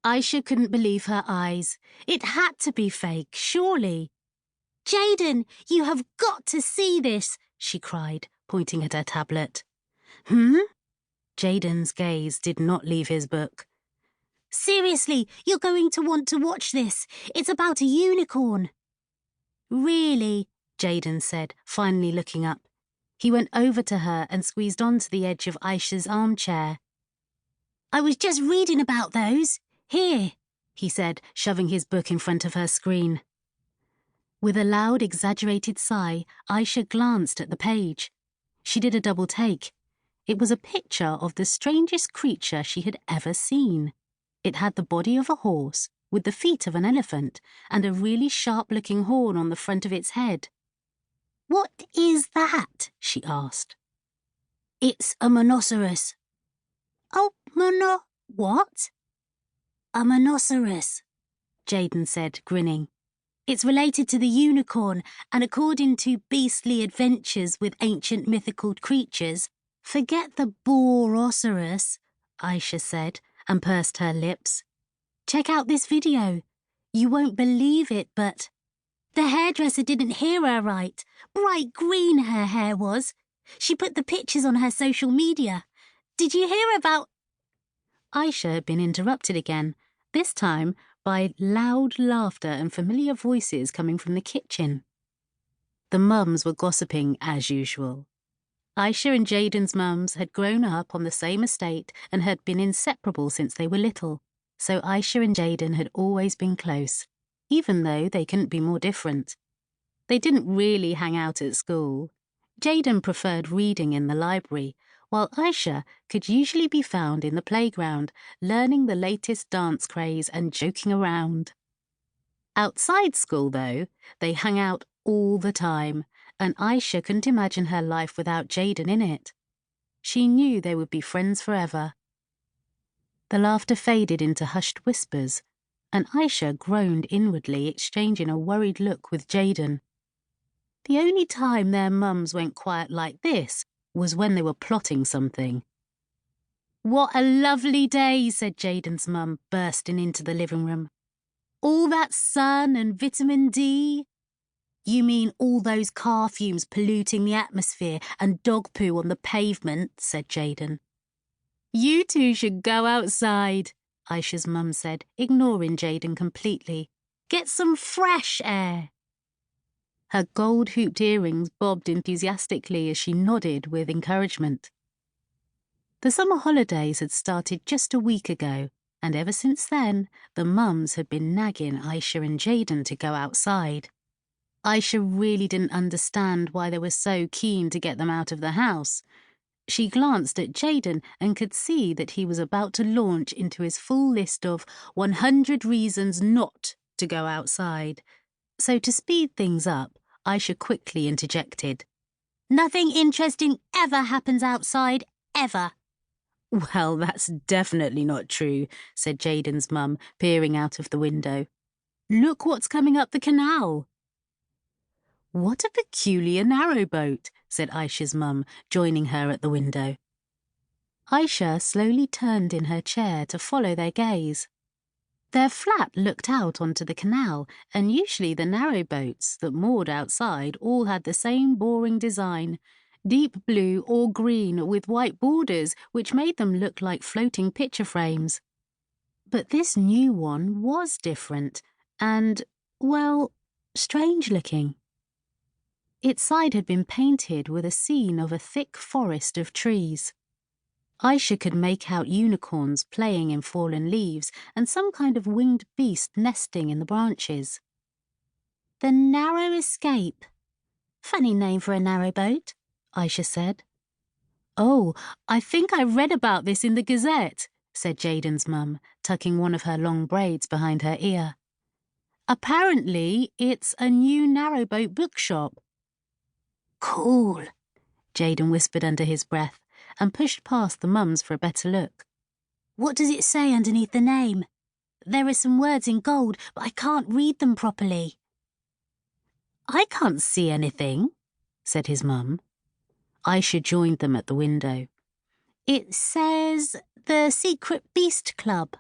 Aisha couldn't believe her eyes. It had to be fake, surely. "Jayden, you have got to see this," she cried, pointing at her tablet. Jayden's gaze did not leave his book. "Seriously, you're going to want to watch this. It's about a unicorn." "Really?" Jayden said, finally looking up. He went over to her and squeezed onto the edge of Aisha's armchair. "I was just reading about those. Here," he said, shoving his book in front of her screen. With a loud, exaggerated sigh, Aisha glanced at the page. She did a double take. It was a picture of the strangest creature she had ever seen. It had the body of a horse, with the feet of an elephant, and a really sharp-looking horn on the front of its head. "What is that?" she asked. "It's a monoceros." "Oh, what?" "A monoceros," Jayden said, grinning. "It's related to the unicorn, and according to beastly adventures with ancient mythical creatures—" "Forget the borosaurus," Aisha said, and pursed her lips. "Check out this video. You won't believe it, but the hairdresser didn't hear her right. Bright green her hair was. She put the pictures on her social media. Did you hear about—" Aisha had been interrupted again, this time by loud laughter and familiar voices coming from the kitchen. The mums were gossiping as usual. Aisha and Jayden's mums had grown up on the same estate and had been inseparable since they were little, so Aisha and Jayden had always been close, even though they couldn't be more different. They didn't really hang out at school. Jayden preferred reading in the library, while Aisha could usually be found in the playground, learning the latest dance craze and joking around. Outside school, though, they hung out all the time, and Aisha couldn't imagine her life without Jayden in it. She knew they would be friends forever. The laughter faded into hushed whispers, and Aisha groaned inwardly, exchanging a worried look with Jayden. The only time their mums went quiet like this was when they were plotting something. "What a lovely day," said Jayden's mum, bursting into the living room. "All that sun and vitamin D." "You mean all those car fumes polluting the atmosphere and dog poo on the pavement," said Jayden. "You two should go outside," Aisha's mum said, ignoring Jayden completely. "Get some fresh air." Her gold-hooped earrings bobbed enthusiastically as she nodded with encouragement. The summer holidays had started just a week ago, and ever since then, the mums had been nagging Aisha and Jayden to go outside. Aisha really didn't understand why they were so keen to get them out of the house. She glanced at Jayden and could see that he was about to launch into his full list of 100 reasons not to go outside. So to speed things up, Aisha quickly interjected. "Nothing interesting ever happens outside, ever." "Well, that's definitely not true," said Jayden's mum, peering out of the window. "Look what's coming up the canal." "What a peculiar narrowboat," said Aisha's mum, joining her at the window. Aisha slowly turned in her chair to follow their gaze. Their flat looked out onto the canal, and usually the narrowboats that moored outside all had the same boring design, deep blue or green with white borders which made them look like floating picture frames. But this new one was different and, well, strange-looking. Its side had been painted with a scene of a thick forest of trees. Aisha could make out unicorns playing in fallen leaves and some kind of winged beast nesting in the branches. "The Narrow Escape. Funny name for a narrowboat," Aisha said. "Oh, I think I read about this in the Gazette," said Jayden's mum, tucking one of her long braids behind her ear. "Apparently, it's a new narrowboat bookshop." "Cool," Jayden whispered under his breath and pushed past the mums for a better look. "What does it say underneath the name? There are some words in gold, but I can't read them properly." "I can't see anything," said his mum. Aisha joined them at the window. "It says the Secret Beast Club."